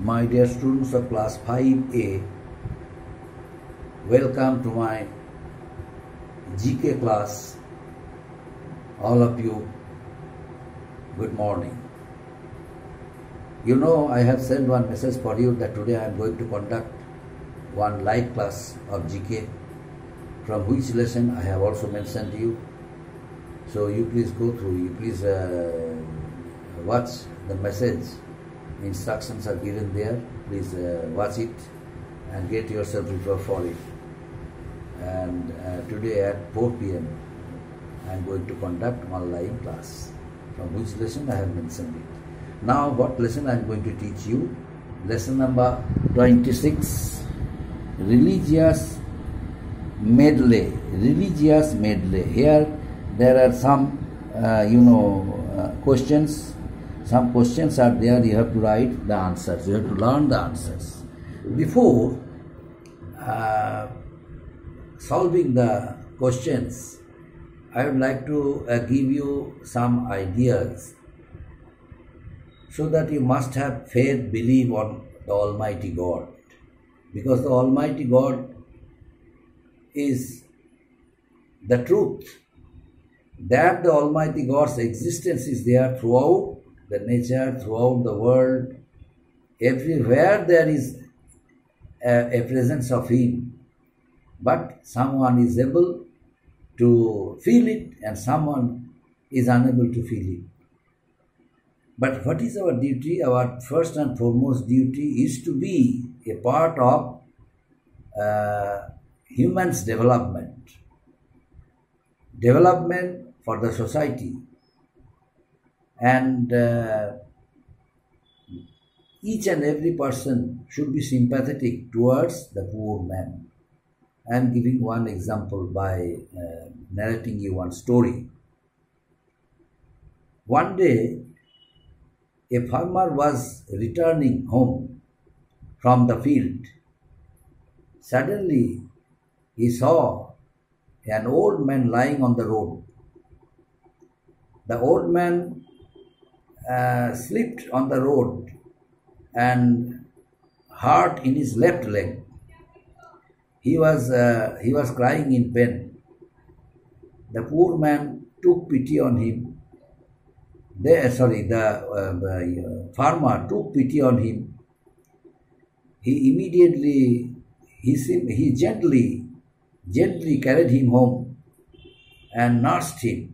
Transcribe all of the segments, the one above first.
My dear students of class 5A, welcome to my GK class. All of you, good morning. You know, I have sent one message for you that today I am going to conduct one live class of GK, from which lesson I have also mentioned to you. So you please go through, you please watch the message. Instructions are given there. Please watch it and get yourself prepared for it. And today at 4 p.m. I am going to conduct one live class, from which lesson I have mentioned it. Now what lesson I am going to teach you? Lesson number 26, religious medley. Religious medley. Here there are some questions. Some questions are there, you have to write the answers, you have to learn the answers. Before solving the questions, I would like to give you some ideas, so that you must have faith, believe on the Almighty God. Because the Almighty God is the truth. That the Almighty God's existence is there throughout the nature, throughout the world. Everywhere there is a presence of Him. But someone is able to feel it and someone is unable to feel it. But what is our duty? Our first and foremost duty is to be a part of human's development. Development for the society. And each and every person should be sympathetic towards the poor man. I am giving one example by narrating you one story. One day, a farmer was returning home from the field. Suddenly, he saw an old man lying on the road. The old man slipped on the road and hurt in his left leg. He was crying in pain. The poor man took pity on him. The farmer took pity on him. He immediately, he gently carried him home and nursed him.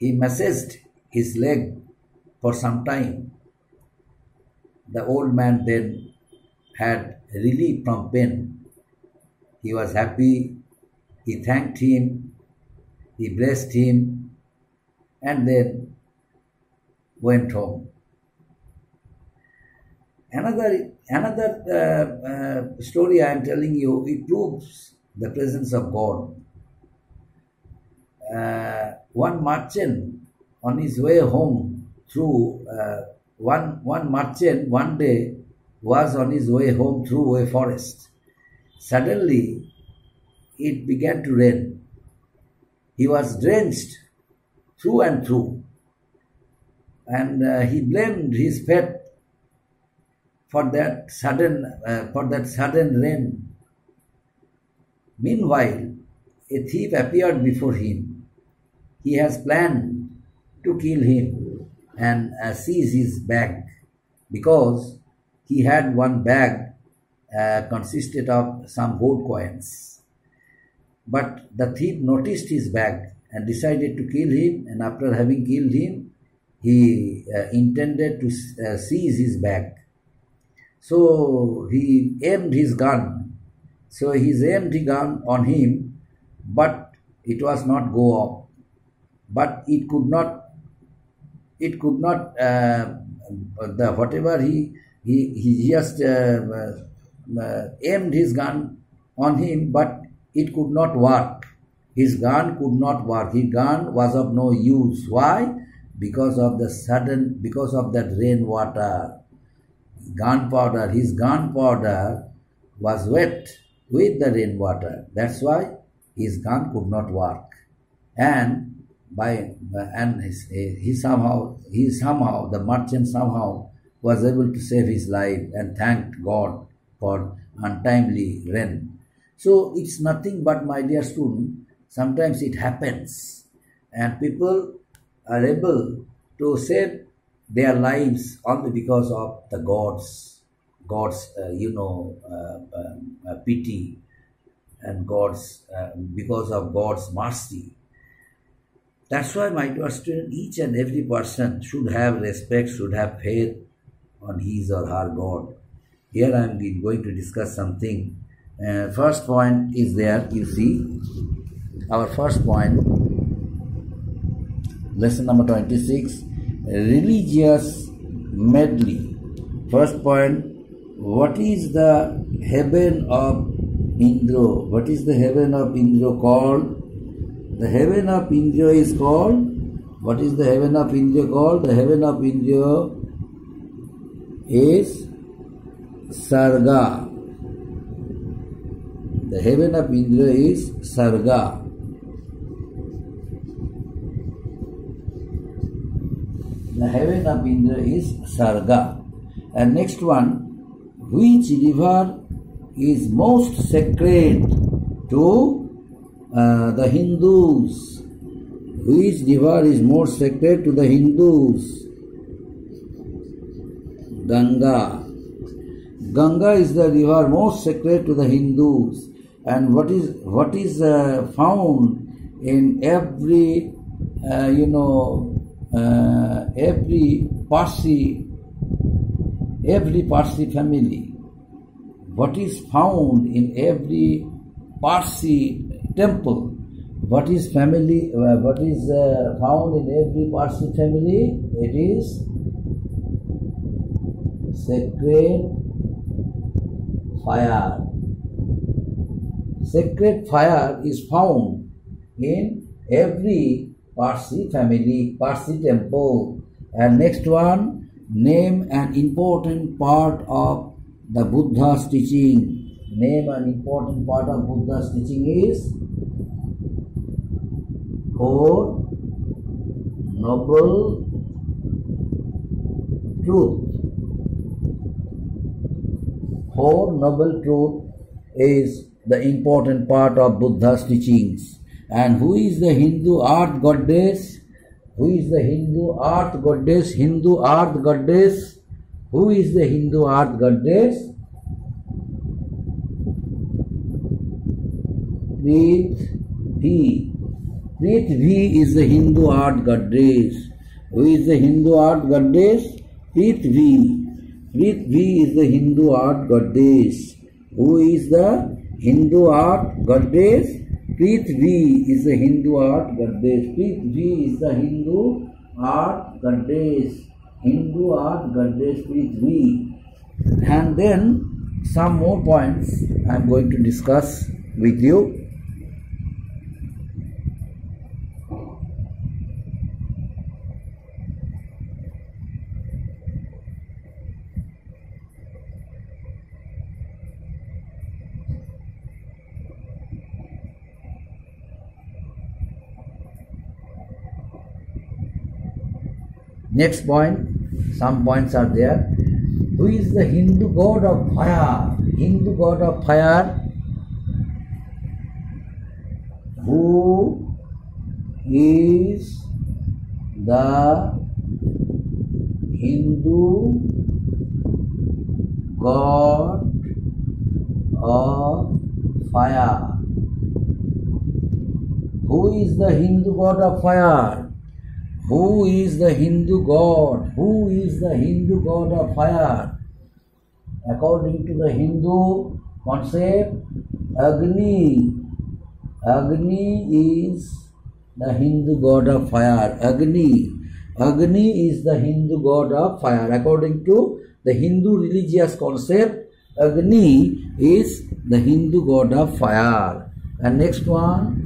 He massaged his leg for some time. The old man then had relief from pain. He was happy. He thanked him. He blessed him, and then went home. Another story I am telling you, it proves the presence of God. One merchant on his way home through one merchant one day was on his way home through a forest. Suddenly it began to rain. He was drenched through and through, and he blamed his fate for that sudden rain. Meanwhile, a thief appeared before him. He has planned to kill him and seize his bag, because he had one bag consisted of some gold coins. But the thief noticed his bag and decided to kill him, and after having killed him, he intended to seize his bag. So he aimed his gun. So he aimed the gun on him, but it was not go off. But it could not. Whatever he just aimed his gun on him, but it could not work. His gun could not work. His gun was of no use. Why? Because of that rainwater. Gunpowder. His gunpowder was wet with the rainwater. That's why his gun could not work. The merchant somehow was able to save his life and thanked God for untimely rain. So it's nothing but, my dear student, sometimes it happens and people are able to save their lives only because of the God's pity and because of God's mercy. That's why, my dear student, each and every person should have respect, should have faith on his or her God. Here I am going to discuss something. First point is there, you see, our first point, lesson number 26, religious medley. First point, what is the heaven of Indra? What is the heaven of Indra called? The heaven of Indra is called, what is the heaven of Indra called? The heaven of Indra is Sarga. The heaven of Indra is Sarga. The heaven of Indra is Sarga. And next one, which river is most sacred to the Hindus? Which river is most sacred to the Hindus? Ganga. Ganga is the river most sacred to the Hindus. And what is found in every Parsi family? What is found in every Parsi temple? What is found in every Parsi family? It is sacred fire. Sacred fire is found in every Parsi family, Parsi temple. And next one, name an important part of the Buddha's teaching. Name an important part of Buddha's teaching is Four Noble Truth. Four Noble Truth is the important part of Buddha's teachings. And who is the Hindu earth goddess? Who is the Hindu earth goddess? Hindu earth goddess. Who is the Hindu earth goddess? Prithvi. Prithvi is the Hindu earth goddess. Who is the Hindu earth goddess? Prithvi. Prithvi is the Hindu earth goddess. Who is the Hindu earth goddess? Prithvi is the Hindu earth goddess. Prithvi is the Hindu earth goddess. Hindu earth goddess Prithvi. And then some more points I am going to discuss with you. Next point, some points are there. Who is the Hindu god of fire? Hindu god of fire. Who is the Hindu god of fire? Who is the Hindu god of fire? Who is the Hindu god? Who is the Hindu god of fire? According to the Hindu concept, Agni. Agni is the Hindu god of fire. Agni. Agni is the Hindu god of fire. According to the Hindu religious concept, Agni is the Hindu god of fire. And next one,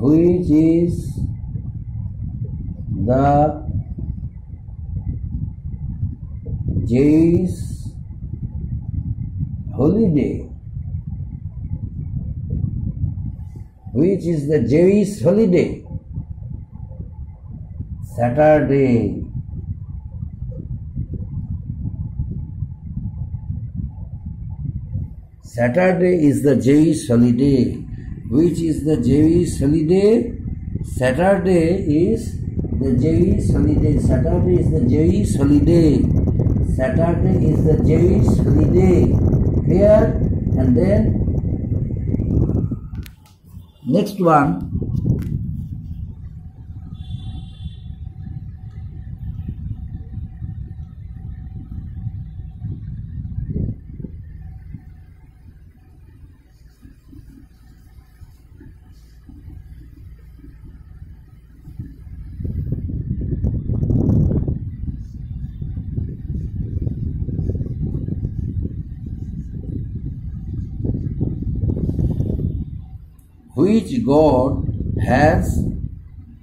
which is the Jewish holiday? Which is the Jewish holiday? Saturday. Saturday is the Jewish holiday. Which is the Jewish holiday? Saturday is the Jewish holiday. Saturday is the Jewish holiday. Saturday is the Jewish holiday. Here and then next one. Which God has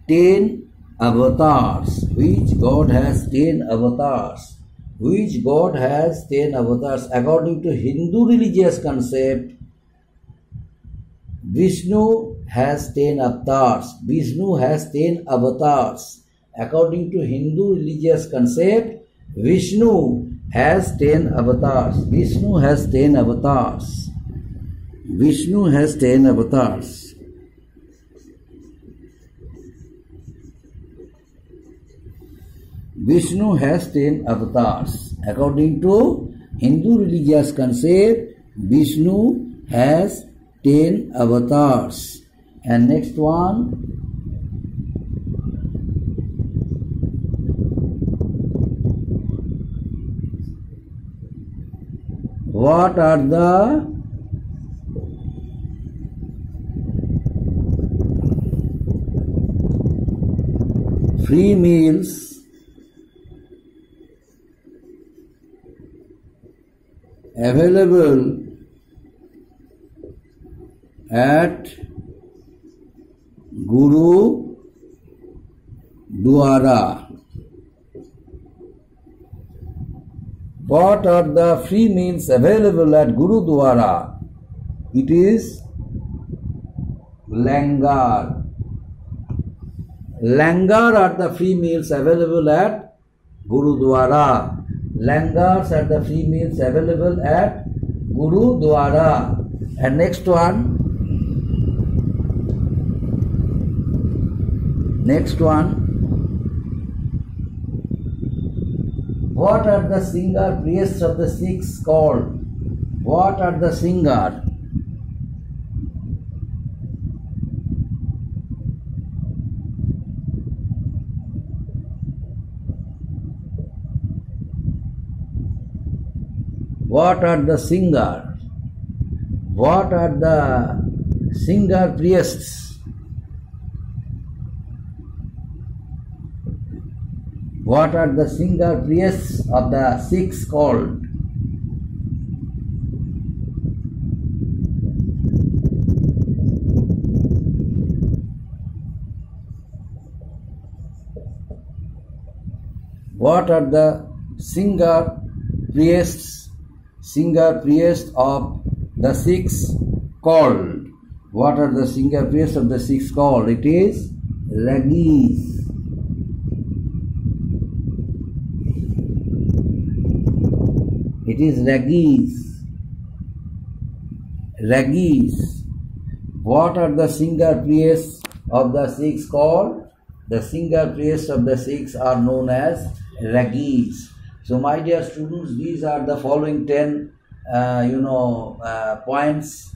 10 avatars? Which God has 10 avatars? Which God has 10 avatars? According to Hindu religious concept, Vishnu has 10 avatars. Vishnu has 10 avatars. According to Hindu religious concept, Vishnu has 10 avatars. Vishnu has 10 avatars. Vishnu has 10 avatars. Vishnu has 10 avatars. According to Hindu religious concept, Vishnu has 10 avatars. And next one. What are the free meals available at Guru Dwara? What are the free meals available at Guru Dwara? It is langar. Langar are the free meals available at Guru Dwara. Langars are the free meals available at Guru Dwara. And next one. Next one. What are the singer priests of the Sikhs called? What are the singer? What are the singer? What are the singer priests? What are the singer priests of the Sikhs called? What are the singer priests of the Sikhs called? What are the singer priests of the Sikhs called? It is ragis. It is ragis. Ragis. What are the singer priests of the Sikhs called? The singer priests of the Sikhs are known as ragis. So my dear students, these are the following 10 points.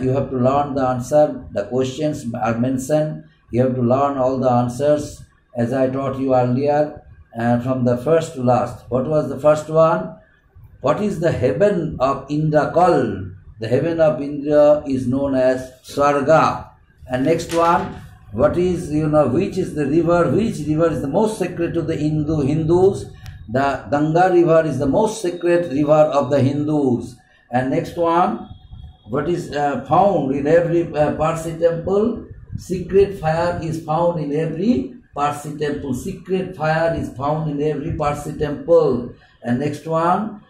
You have to learn the answer. The questions are mentioned. You have to learn all the answers as I taught you earlier from the first to last. What was the first one? What is the heaven of Indra called? The heaven of Indra is known as Swarga. And next one, what is, which is the river? Which river is the most sacred to the Hindus? The Ganga river is the most sacred river of the Hindus. And next one, what is found in every Parsi temple? Secret fire is found in every Parsi temple. Secret fire is found in every Parsi temple. And next one,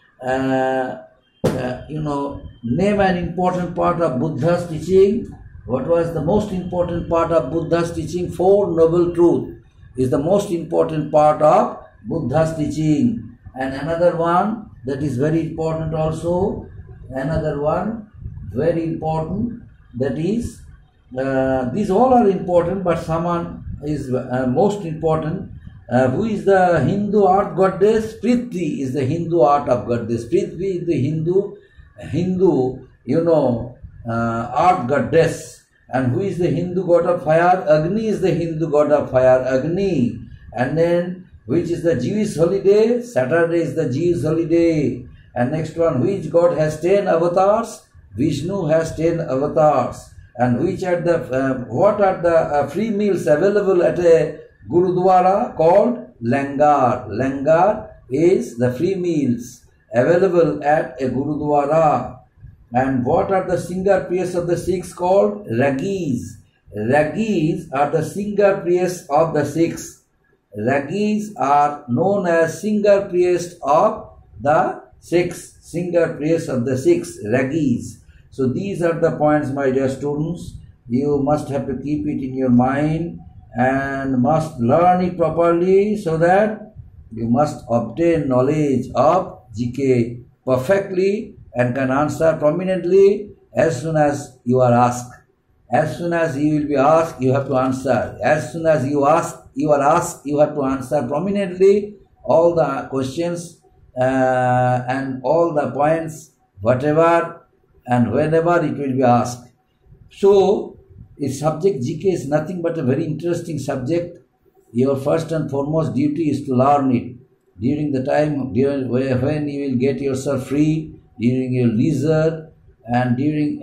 name an important part of Buddha's teaching. What was the most important part of Buddha's teaching? Four Noble Truths is the most important part of Buddha's teaching. And another one that is very important also, another one very important, that is, these all are important, but someone is most important. Who is the Hindu art goddess? Prithvi is the Hindu art of goddess. Prithvi is the Hindu, art goddess. And who is the Hindu god of fire? Agni is the Hindu god of fire, Agni. And then, which is the Jewish holiday? Saturday is the Jewish holiday. And next one, which god has 10 avatars? Vishnu has 10 avatars. And which are the what are the free meals available at a Gurudwara? Called Langar. Langar is the free meals available at a Gurudwara. And what are the singer priests of the Sikhs? Called Ragis. Ragis are the singer priests of the Sikhs. Ragis are known as singer priests of the Sikhs. Singer priests of the Sikhs. Ragis. So these are the points, my dear students. You must have to keep it in your mind and must learn it properly, so that you must obtain knowledge of GK perfectly and can answer prominently as soon as you are asked. As soon as you will be asked, you have to answer. As soon as you are asked, you have to answer prominently all the questions and all the points, whatever and whenever it will be asked. So, a subject GK is nothing but a very interesting subject. Your first and foremost duty is to learn it during the time when you will get yourself free, during your leisure, and during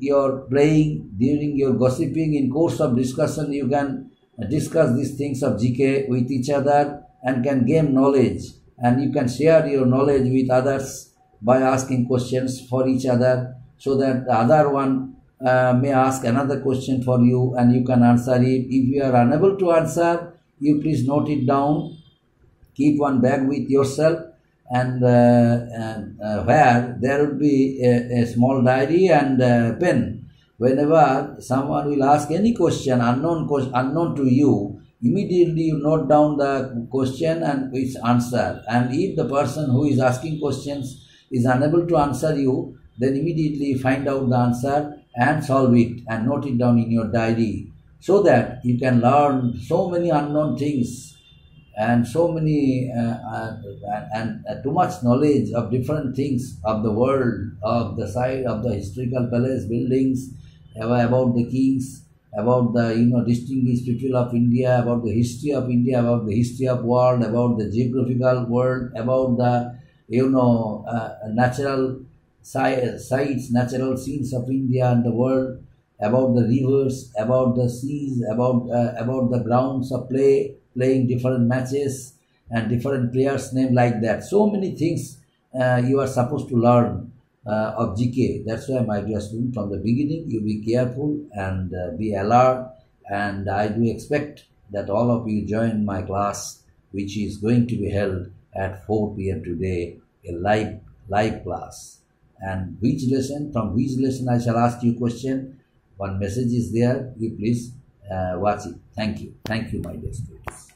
your playing, during your gossiping. In course of discussion, you can discuss these things of GK with each other and can gain knowledge, and you can share your knowledge with others by asking questions for each other, so that the other one may ask another question for you and you can answer it. If you are unable to answer, you please note it down. Keep one bag with yourself, and where there will be a small diary and a pen. Whenever someone will ask any question unknown to you, immediately you note down the question and its answer. And if the person who is asking questions is unable to answer you, then immediately find out the answer and solve it and note it down in your diary, so that you can learn so many unknown things and so many and too much knowledge of different things of the world, of the side of the historical palace buildings, about the kings, about the distinguished people of India, about the history of India, about the history of world, about the geographical world, about the natural sites, natural scenes of India and the world, about the rivers, about the seas, about the grounds of playing different matches and different players' name like that. So many things you are supposed to learn of GK. That's why, my dear student, from the beginning you be careful and be alert, and I do expect that all of you join my class, which is going to be held at 4 p.m. today, a live class. And from which lesson I shall ask you question. One message is there, you please watch it. Thank you, my dear students.